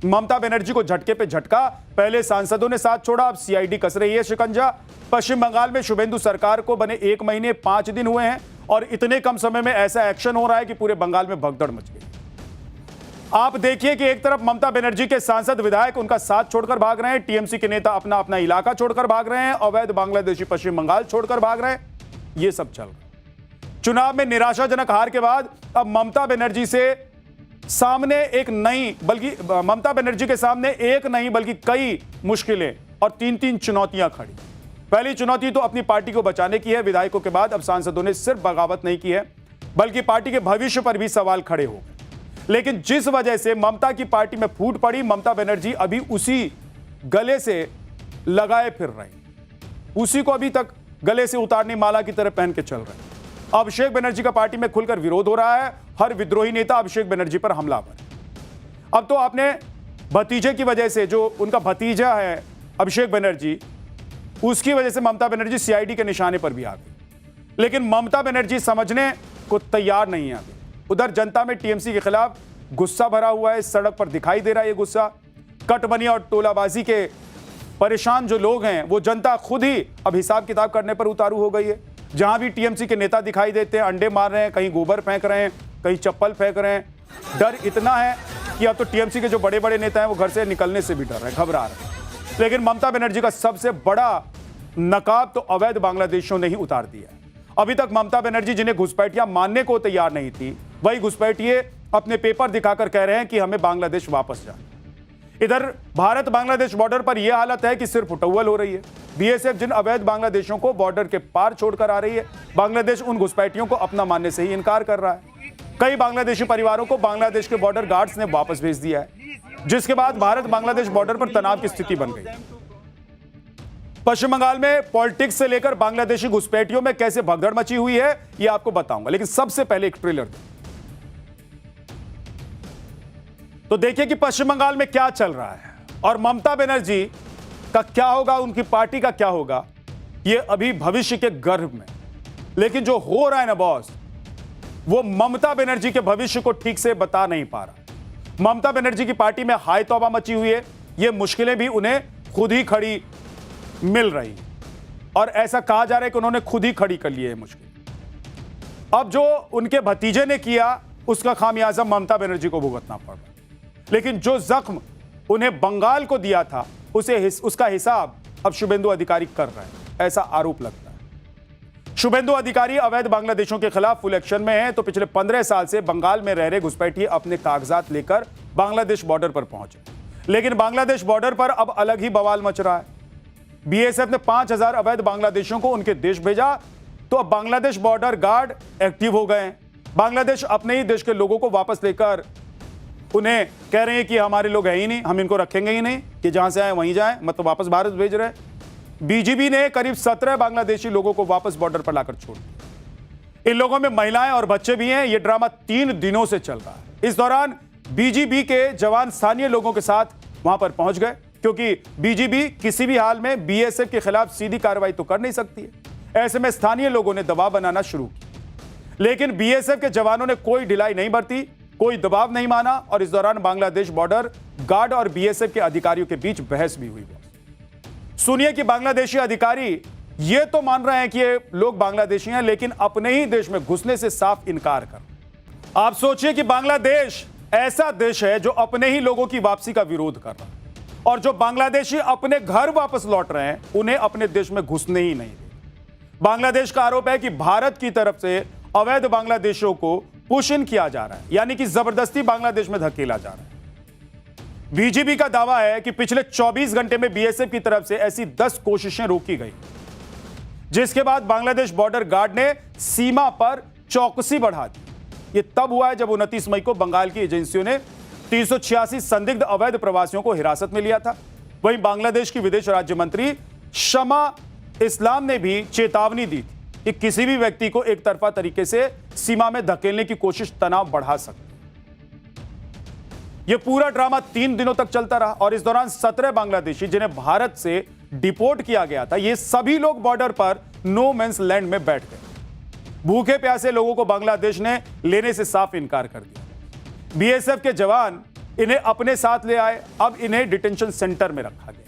ममता बनर्जी को झटके पे झटका, पहले सांसदों ने साथ छोड़ा, अब सीआईडी कस रही है शिकंजा। पश्चिम बंगाल में शुभेंदु सरकार को बने 1 महीने 5 दिन हुए हैं और इतने कम समय में ऐसा एक्शन हो रहा है कि पूरे बंगाल में भगदड़ मच गई। आप देखिए कि एक तरफ ममता बनर्जी के सांसद विधायक उनका साथ छोड़कर भाग रहे हैं, टीएमसी के नेता अपना अपना इलाका छोड़कर भाग रहे हैं, अवैध बांग्लादेशी पश्चिम बंगाल छोड़कर भाग रहे हैं। यह सब चल रहा है। चुनाव में निराशाजनक हार के बाद अब ममता बनर्जी से सामने एक नई, बल्कि ममता बनर्जी के सामने एक नहीं बल्कि कई मुश्किलें और 3-3 चुनौतियां खड़ी। पहली चुनौती तो अपनी पार्टी को बचाने की है। विधायकों के बाद अब सांसदों ने सिर्फ बगावत नहीं की है बल्कि पार्टी के भविष्य पर भी सवाल खड़े हो गए। लेकिन जिस वजह से ममता की पार्टी में फूट पड़ी, ममता बनर्जी अभी उसी गले से लगाए फिर रहे, उसी को अभी तक गले से उतारने माला की तरह पहन के चल रहे हैं। अभिषेक बनर्जी का पार्टी में खुलकर विरोध हो रहा है। हर विद्रोही नेता अभिषेक बनर्जी पर हमलावर है। अब तो आपने भतीजे की वजह से, जो उनका भतीजा है अभिषेक बनर्जी, उसकी वजह से ममता बनर्जी सीआईडी के निशाने पर भी आ गई। लेकिन ममता बनर्जी समझने को तैयार नहीं है। उधर जनता में टीएमसी के खिलाफ गुस्सा भरा हुआ है, सड़क पर दिखाई दे रहा है ये गुस्सा। कटबनी और टोलाबाजी के परेशान जो लोग हैं वो जनता खुद ही अब हिसाब किताब करने पर उतारू हो गई है। जहां भी टीएमसी के नेता दिखाई देते हैं, अंडे मार रहे हैं, कहीं गोबर फेंक रहे हैं, कहीं चप्पल फेंक रहे हैं। डर इतना है कि अब तो टीएमसी के जो बड़े बड़े नेता हैं वो घर से निकलने से भी डर रहे हैं, घबरा रहे हैं। लेकिन ममता बनर्जी का सबसे बड़ा नकाब तो अवैध बांग्लादेशियों ने ही उतार दिया है। अभी तक ममता बनर्जी जिन्हें घुसपैठियां मानने को तैयार नहीं थी, वही घुसपैठिए अपने पेपर दिखाकर कह रहे हैं कि हमें बांग्लादेश वापस जाना। इधर भारत बांग्लादेश बॉर्डर पर यह हालत है कि सिर्फ उटव्वल हो रही है। बीएसएफ जिन अवैध बांग्लादेशियों को बॉर्डर के पार छोड़कर आ रही है, बांग्लादेश उन घुसपैठियों को अपना मानने से ही इनकार कर रहा है। कई बांग्लादेशी परिवारों को बांग्लादेश के बॉर्डर गार्ड्स ने वापस भेज दिया है, जिसके बाद भारत बांग्लादेश बॉर्डर पर तनाव की स्थिति बन गई। पश्चिम बंगाल में पॉलिटिक्स से लेकर बांग्लादेशी घुसपैठियों में कैसे भगदड़ मची हुई है यह आपको बताऊंगा, लेकिन सबसे पहले एक ट्रेलर तो देखिए कि पश्चिम बंगाल में क्या चल रहा है और ममता बनर्जी का क्या होगा, उनकी पार्टी का क्या होगा, यह अभी भविष्य के गर्भ में। लेकिन जो हो रहा है ना बॉस, वो ममता बनर्जी के भविष्य को ठीक से बता नहीं पा रहा। ममता बनर्जी की पार्टी में हाय तौबा मची हुई है। ये मुश्किलें भी उन्हें खुद ही खड़ी मिल रही और ऐसा कहा जा रहा है कि उन्होंने खुद ही खड़ी कर ली है मुश्किल। अब जो उनके भतीजे ने किया उसका खामियाजा ममता बनर्जी को भुगतना पड़ रहा। लेकिन जो जख्म उन्हें बंगाल को दिया था उसका हिसाब अब शुभेंदु अधिकारी कर रहे हैं, ऐसा आरोप लगता है। शुभेंदु अधिकारी अवैध बांग्लादेशियों के खिलाफ फुल एक्शन में हैं। तो पिछले 15 साल से बंगाल में रह रहे घुसपैठिए अपने कागजात लेकर बांग्लादेश बॉर्डर पर पहुंचे, लेकिन बांग्लादेश बॉर्डर पर अब अलग ही बवाल मच रहा है। बीएसएफ ने 5000 अवैध बांग्लादेशियों को उनके देश भेजा, तो अब बांग्लादेश बॉर्डर गार्ड एक्टिव हो गए हैं। बांग्लादेश अपने ही देश के लोगों को वापस लेकर उन्हें कह रहे हैं कि हमारे लोग हैं ही नहीं, हम इनको रखेंगे ही नहीं, कि जहां से आए वहीं जाएं, मतलब वापस भारत भेज रहे हैं। बीजीबी ने करीब 17 बांग्लादेशी लोगों को वापस बॉर्डर पर लाकर छोड़ दिया। इन लोगों में महिलाएं और बच्चे भी हैं। यह ड्रामा 3 दिनों से चल रहा है। इस दौरान बीजीबी के जवान स्थानीय लोगों के साथ वहां पर पहुंच गए, क्योंकि बीजीबी किसी भी हाल में बीएसएफ के खिलाफ सीधी कार्रवाई तो कर नहीं सकती है। ऐसे में स्थानीय लोगों ने दबाव बनाना शुरू किया, लेकिन बीएसएफ के जवानों ने कोई ढिलाई नहीं बरती, कोई दबाव नहीं माना और इस दौरान बांग्लादेश बॉर्डर गार्ड और बीएसएफ के अधिकारियों के बीच बहस भी हुई। सुनिए कि बांग्लादेशी अधिकारी ये तो मान रहे हैं कि ये लोग बांग्लादेशी हैं, लेकिन अपने ही देश में घुसने से साफ इनकार कर। आप सोचिए कि बांग्लादेश ऐसा देश है जो अपने ही लोगों की वापसी का विरोध कर रहा है, और जो बांग्लादेशी अपने घर वापस लौट रहे हैं उन्हें अपने देश में घुसने ही नहीं दे। बांग्लादेश का आरोप है कि भारत की तरफ से अवैध बांग्लादेशियों को पुश इन किया जा रहा है, यानी कि जबरदस्ती बांग्लादेश में धकेला जा रहा है। बीजीबी का दावा है कि पिछले 24 घंटे में बीएसएफ की तरफ से ऐसी 10 कोशिशें रोकी गई, जिसके बाद बांग्लादेश बॉर्डर गार्ड ने सीमा पर चौकसी बढ़ा दी। यह तब हुआ है जब 29 मई को बंगाल की एजेंसियों ने 386 संदिग्ध अवैध प्रवासियों को हिरासत में लिया था। वहीं बांग्लादेश की विदेश राज्य मंत्री शमा इस्लाम ने भी चेतावनी दी थी कि किसी भी व्यक्ति को एक तरफा तरीके से सीमा में धकेलने की कोशिश तनाव बढ़ा सकती। यह पूरा ड्रामा 3 दिनों तक चलता रहा और इस दौरान 17 बांग्लादेशी जिन्हें भारत से डिपोर्ट किया गया था, ये सभी लोग बॉर्डर पर नो मेंस लैंड में बैठ गए। भूखे प्यासे लोगों को बांग्लादेश ने लेने से साफ इनकार कर दिया। बीएसएफ के जवान इन्हें अपने साथ ले आए, अब इन्हें डिटेंशन सेंटर में रखा गया।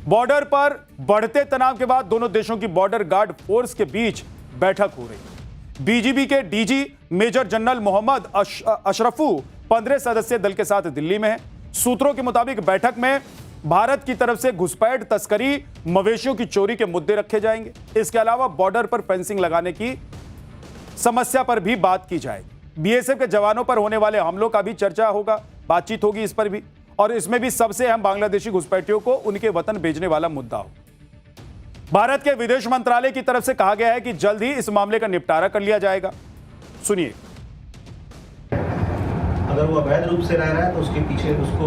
बॉर्डर पर बढ़ते तनाव के बाद दोनों देशों की बॉर्डर गार्ड फोर्स के बीच बैठक हो रही है। बीजीबी के डीजी मेजर जनरल मोहम्मद अशरफू 15 सदस्यीय दल के साथ दिल्ली में है। सूत्रों के मुताबिक बैठक में भारत की तरफ से घुसपैठ, तस्करी, मवेशियों की चोरी के मुद्दे रखे जाएंगे। इसके अलावा बॉर्डर पर फेंसिंग लगाने की समस्या पर भी बात की जाएगी। बीएसएफ के जवानों पर होने वाले हमलों का भी चर्चा होगा, बातचीत होगी इस पर भी, और इसमें भी सबसे अहम बांग्लादेशी घुसपैठियों को उनके वतन भेजने वाला मुद्दा हो। भारत के विदेश मंत्रालय की तरफ से कहा गया है कि जल्द ही इस मामले का निपटारा कर लिया जाएगा। सुनिए। अगर वो अवैध रूप से रह रहा है तो उसके पीछे उसको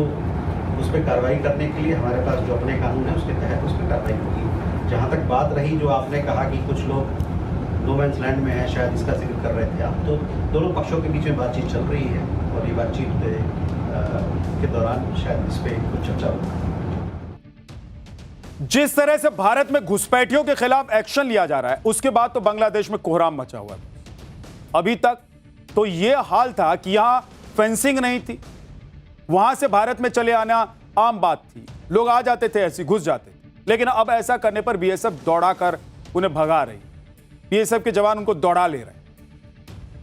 उस पर कार्रवाई करने के लिए हमारे पास जो अपने कानून है उसके तहत उस पर कार्रवाई होगी। जहाँ तक बात रही जो आपने कहा कि कुछ लोग नो मैंस लैंड में है, शायद इसका जिक्र कर रहे थे आप, तो दोनों पक्षों के बीच में बातचीत चल रही है और ये बातचीत के दौरान शायद इस पर कुछ चर्चा होगी। जिस तरह से भारत में घुसपैठियों के खिलाफ एक्शन लिया जा रहा है, उसके बाद तो बांग्लादेश में कोहराम मचा हुआ है। अभी तक तो यह हाल था कि यहां फेंसिंग नहीं थी, वहां से भारत में चले आना आम बात थी, लोग आ जाते थे, ऐसे घुस जाते थे। लेकिन अब ऐसा करने पर बीएसएफ दौड़ा कर उन्हें भगा रही, बीएसएफ के जवान उनको दौड़ा ले रहे हैं।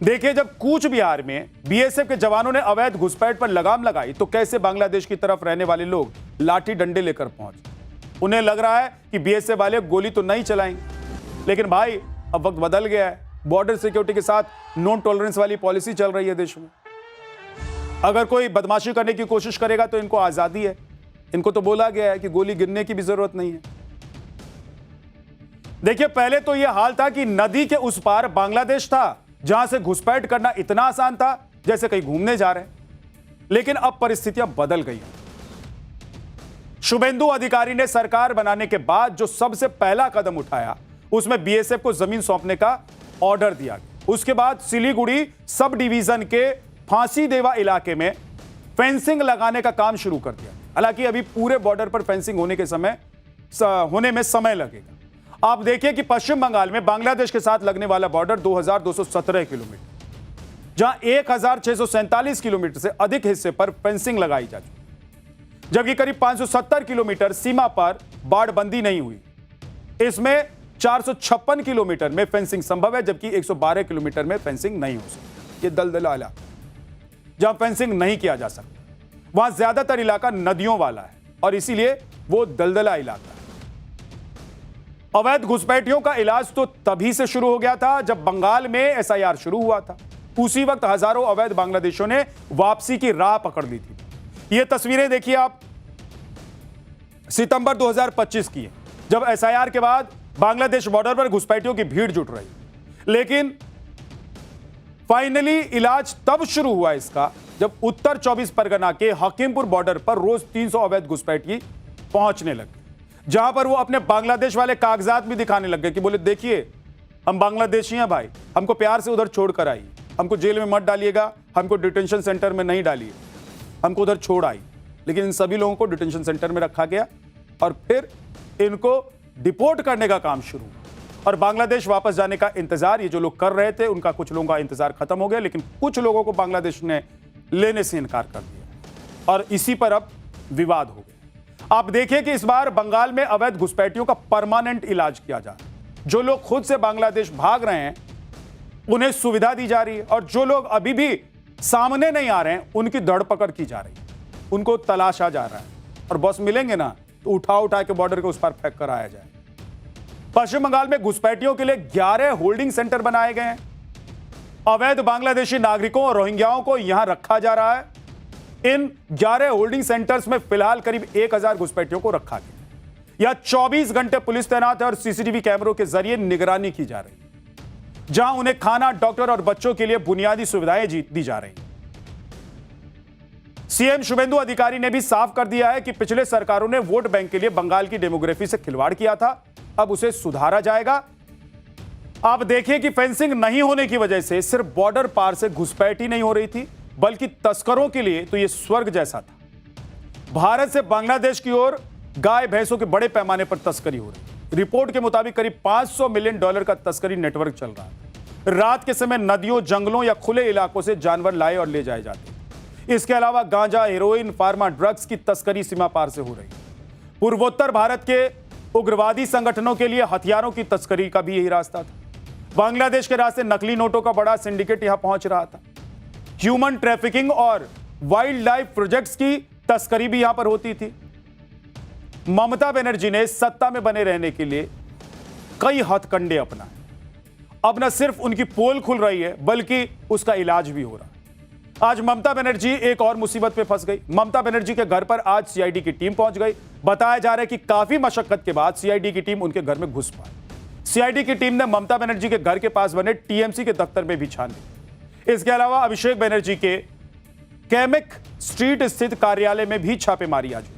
देखिए, जब कूच बिहार में बीएसएफ के जवानों ने अवैध घुसपैठ पर लगाम लगाई तो कैसे बांग्लादेश की तरफ रहने वाले लोग लाठी डंडे लेकर पहुंचे। उन्हें लग रहा है कि बीएसएफ वाले गोली तो नहीं चलाएंगे, लेकिन भाई अब वक्त बदल गया है। बॉर्डर सिक्योरिटी के साथ नो टॉलरेंस वाली पॉलिसी चल रही है देश में। अगर कोई बदमाशी करने की कोशिश करेगा तो इनको आजादी है। इनको तो बोला गया है कि गोली गिरने की भी जरूरत नहीं है। देखिए, पहले तो यह हाल था कि नदी के उस पार बांग्लादेश था, जहां से घुसपैठ करना इतना आसान था जैसे कहीं घूमने जा रहे हैं। लेकिन अब परिस्थितियां बदल गई हैं। शुभेंदु अधिकारी ने सरकार बनाने के बाद जो सबसे पहला कदम उठाया, उसमें बीएसएफ को जमीन सौंपने का ऑर्डर दिया गया। उसके बाद सिलीगुड़ी सब डिवीजन के फांसी देवा इलाके में फेंसिंग लगाने का काम शुरू कर दिया। हालांकि अभी पूरे बॉर्डर पर फेंसिंग होने में समय लगेगा। आप देखिए कि पश्चिम बंगाल में बांग्लादेश के साथ लगने वाला बॉर्डर 2217 किलोमीटर, जहां 1647 किलोमीटर से अधिक हिस्से पर फेंसिंग लगाई जा चुकी, जबकि करीब 570 किलोमीटर सीमा पर बाड़बंदी नहीं हुई। इसमें 456 किलोमीटर में फेंसिंग संभव है, जबकि 112 किलोमीटर में फेंसिंग नहीं हो सकती। ये दलदला इलाका जहां फेंसिंग नहीं किया जा सकता, वहां ज्यादातर इलाका नदियों वाला है और इसीलिए वो दलदला इलाका है। अवैध घुसपैठियों का इलाज तो तभी से शुरू हो गया था जब बंगाल में एसआईआर शुरू हुआ था। उसी वक्त हजारों अवैध बांग्लादेशियों ने वापसी की राह पकड़ ली थी। ये तस्वीरें देखिए आप, सितंबर 2025 की है, जब एसआईआर के बाद बांग्लादेश बॉर्डर पर घुसपैठियों की भीड़ जुट रही। लेकिन फाइनली इलाज तब शुरू हुआ इसका जब उत्तर 24 परगना के हकीमपुर बॉर्डर पर रोज 300 अवैध घुसपैठी पहुंचने लगे, जहां पर वो अपने बांग्लादेश वाले कागजात भी दिखाने लग गए कि बोले देखिए हम बांग्लादेशी हैं भाई, हमको प्यार से उधर छोड़ कर आइए, हमको जेल में मत डालिएगा, हमको डिटेंशन सेंटर में नहीं डालिए, हमको उधर छोड़ आई। लेकिन इन सभी लोगों को डिटेंशन सेंटर में रखा गया और फिर इनको डिपोर्ट करने का काम शुरू और बांग्लादेश वापस जाने का इंतजार ये जो लोग कर रहे थे, उनका कुछ लोगों का इंतजार खत्म हो गया, लेकिन कुछ लोगों को बांग्लादेश ने लेने से इनकार कर दिया और इसी पर अब विवाद हो गया। आप देखिए कि इस बार बंगाल में अवैध घुसपैठियों का परमानेंट इलाज किया जा रहा है। जो लोग खुद से बांग्लादेश भाग रहे हैं उन्हें सुविधा दी जा रही है और जो लोग अभी भी सामने नहीं आ रहे हैं उनकी धरपकड़ की जा रही है, उनको तलाशा जा रहा है और बॉस मिलेंगे ना तो उठा उठा के बॉर्डर के उस पार फेंक कर आया जाए। पश्चिम बंगाल में घुसपैठियों के लिए 11 होल्डिंग सेंटर बनाए गए हैं। अवैध बांग्लादेशी नागरिकों और रोहिंग्याओं को यहां रखा जा रहा है। इन 11 होल्डिंग सेंटर्स में फिलहाल करीब 1000 घुसपैठियों को रखा गया। यहां 24 घंटे पुलिस तैनात है और सीसीटीवी कैमरों के जरिए निगरानी की जा रही है, जहां उन्हें खाना, डॉक्टर और बच्चों के लिए बुनियादी सुविधाएं दी जा रही हैं। सीएम शुभेंदु अधिकारी ने भी साफ कर दिया है कि पिछले सरकारों ने वोट बैंक के लिए बंगाल की डेमोग्राफी से खिलवाड़ किया था, अब उसे सुधारा जाएगा। आप देखिए कि फेंसिंग नहीं होने की वजह से सिर्फ बॉर्डर पार से घुसपैठ ही नहीं हो रही थी, बल्कि तस्करों के लिए तो यह स्वर्ग जैसा था। भारत से बांग्लादेश की ओर गाय भैंसों के बड़े पैमाने पर तस्करी हो रही। रिपोर्ट के मुताबिक करीब $500 मिलियन का तस्करी नेटवर्क चल रहा है। रात के समय नदियों, जंगलों या खुले इलाकों से जानवर लाए और ले जाए जाते। इसके अलावा गांजा, हेरोइन, फार्मा ड्रग्स की तस्करी सीमा पार से हो रही है। पूर्वोत्तर भारत के उग्रवादी संगठनों के लिए हथियारों की तस्करी का भी यही रास्ता था। बांग्लादेश के रास्ते नकली नोटों का बड़ा सिंडिकेट यहां पहुंच रहा था। ह्यूमन ट्रैफिकिंग और वाइल्ड लाइफ प्रोजेक्ट्स की तस्करी भी यहां पर होती थी। ममता बनर्जी ने सत्ता में बने रहने के लिए कई हथकंडे अपनाए। अब न सिर्फ उनकी पोल खुल रही है बल्कि उसका इलाज भी हो रहा है। आज ममता बनर्जी एक और मुसीबत में फंस गई। ममता बनर्जी के घर पर आज सीआईडी की टीम पहुंच गई। बताया जा रहा है कि काफी मशक्कत के बाद सीआईडी की टीम उनके घर में घुस पाई। सीआईडी की टीम ने ममता बनर्जी के घर के पास बने टीएमसी के दफ्तर में भी छानबीन। इसके अलावा अभिषेक बनर्जी के कैमिक स्ट्रीट स्थित कार्यालय में भी छापेमारी आज हुई।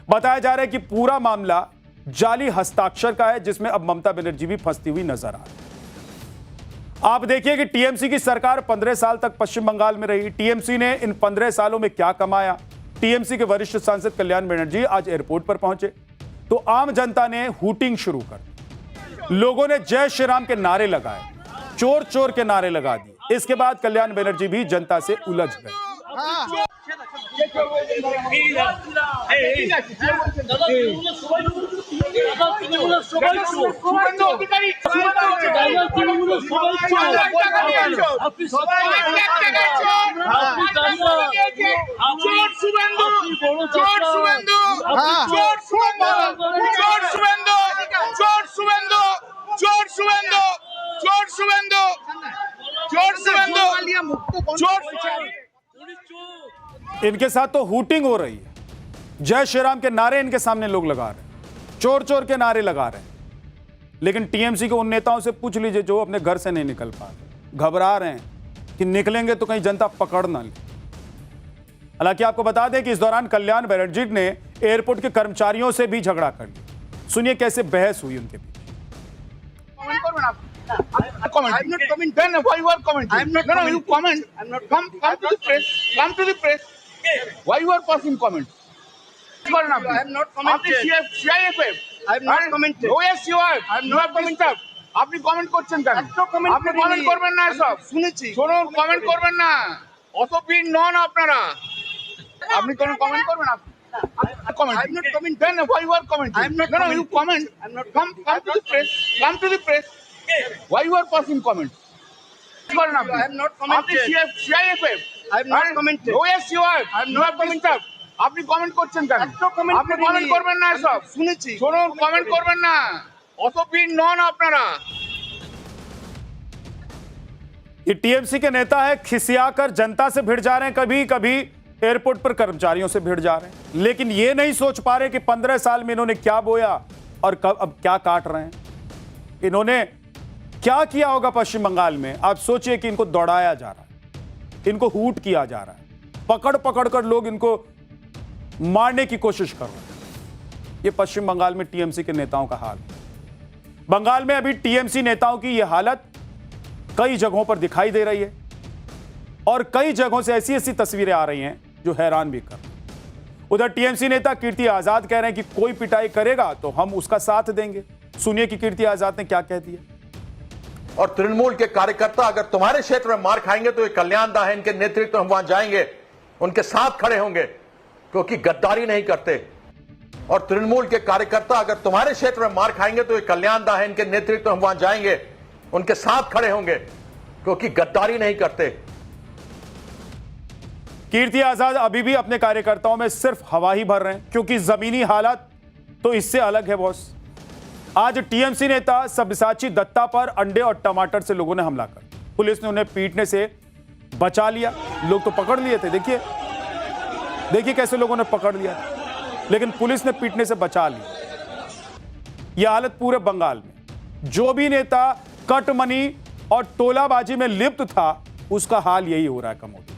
बताया जा रहा है कि पूरा मामला जाली हस्ताक्षर का है, जिसमें अब ममता बनर्जी भी फंसती हुई नजर आ रही है। आप देखिए कि टीएमसी की सरकार 15 साल तक पश्चिम बंगाल में रही। टीएमसी ने इन 15 सालों में क्या कमाया? टीएमसी के वरिष्ठ सांसद कल्याण बनर्जी आज एयरपोर्ट पर पहुंचे तो आम जनता ने हूटिंग शुरू कर दी। लोगों ने जय श्री राम के नारे लगाए, चोर चोर के नारे लगा दिए। इसके बाद कल्याण बनर्जी भी जनता से उलझ गए। इनके साथ तो हूटिंग हो रही है। जय श्री राम के नारे इनके सामने लोग लगा रहे हैं, चोर चोर के नारे लगा रहे हैं। लेकिन टीएमसी के उन नेताओं से पूछ लीजिए जो अपने घर से नहीं निकल पा रहे, घबरा रहे हैं कि निकलेंगे तो कहीं जनता पकड़ ना ले। हालांकि आपको बता दें कि इस दौरान कल्याण बनर्जी ने एयरपोर्ट के कर्मचारियों से भी झगड़ा कर लिया। सुनिए कैसे बहस हुई उनके बीच। Comment. I'm not commenting. Then why you are commenting? I'm not. No, you comment. I'm not. Come to the press. Come to the press. Why you are passing comment? I'm not commenting. CIFF. I'm not commenting. Oh yes, you are. I'm not commenting. আপনি comment করছেন কেন? আপনি comment করবেন না সব। শুনেছি। শুনুন, comment করবেন না। অত বীর নন আপনারা। আপনি কোন কমেন্ট করবেন না? Comment. I'm not commenting. Then why you are commenting? I'm not. No, you comment. I'm not. Come to the press. Come to the press. Why you are passing comment? I'm not commenting. CIFF. I'm not commenting. Oh yes, you are. I'm not commenting. আপনি comment করছেন কেন? আপনি comment করবেন না সব। শুনেছি। শুনুন, comment করবেন না। অত বীর নন আপনারা। ये टीएमसी के नेता है, खिसियाकर जनता से भिड़ जा रहे हैं, कभी कभी एयरपोर्ट पर कर्मचारियों से भिड़ जा रहे हैं। लेकिन ये नहीं सोच पा रहे कि 15 साल में इन्होंने क्या बोया और कब अब क्या काट रहे हैं। इन्होंने क्या किया होगा पश्चिम बंगाल में। आप सोचिए कि इनको दौड़ाया जा रहा है, इनको हूट किया जा रहा है, पकड़ पकड़ कर लोग इनको मारने की कोशिश कर रहे हैं। ये पश्चिम बंगाल में टीएमसी के नेताओं का हाल है। बंगाल में अभी टीएमसी नेताओं की यह हालत कई जगहों पर दिखाई दे रही है और कई जगहों से ऐसी ऐसी तस्वीरें आ रही हैं जो हैरान भी कर। उधर टीएमसी नेता कीर्ति आजाद कह रहे हैं कि कोई पिटाई करेगा तो हम उसका साथ देंगे। सुनिए कि कीर्ति आजाद ने क्या कह दिया। और तृणमूल के कार्यकर्ता अगर तुम्हारे क्षेत्र में मार खाएंगे तो ये कल्याण दा है, इनके नेतृत्व में वहां जाएंगे, उनके साथ खड़े होंगे, क्योंकि गद्दारी नहीं करते। और तृणमूल के कार्यकर्ता अगर तुम्हारे क्षेत्र में मार खाएंगे तो ये कल्याण दा है, इनके नेतृत्व में वहां जाएंगे, उनके साथ खड़े होंगे, क्योंकि गद्दारी नहीं करते। कीर्ति आजाद अभी भी अपने कार्यकर्ताओं में सिर्फ हवा ही भर रहे हैं, क्योंकि जमीनी हालात तो इससे अलग है बॉस। आज टीएमसी नेता सब्यसाची दत्ता पर अंडे और टमाटर से लोगों ने हमला कर, पुलिस ने उन्हें पीटने से बचा लिया। लोग तो पकड़ लिए थे, देखिए देखिए कैसे लोगों ने पकड़ लिया, लेकिन पुलिस ने पीटने से बचा लिया। यह हालत पूरे बंगाल में। जो भी नेता कट मनी और टोलाबाजी में लिप्त था उसका हाल यही हो रहा है कमोड।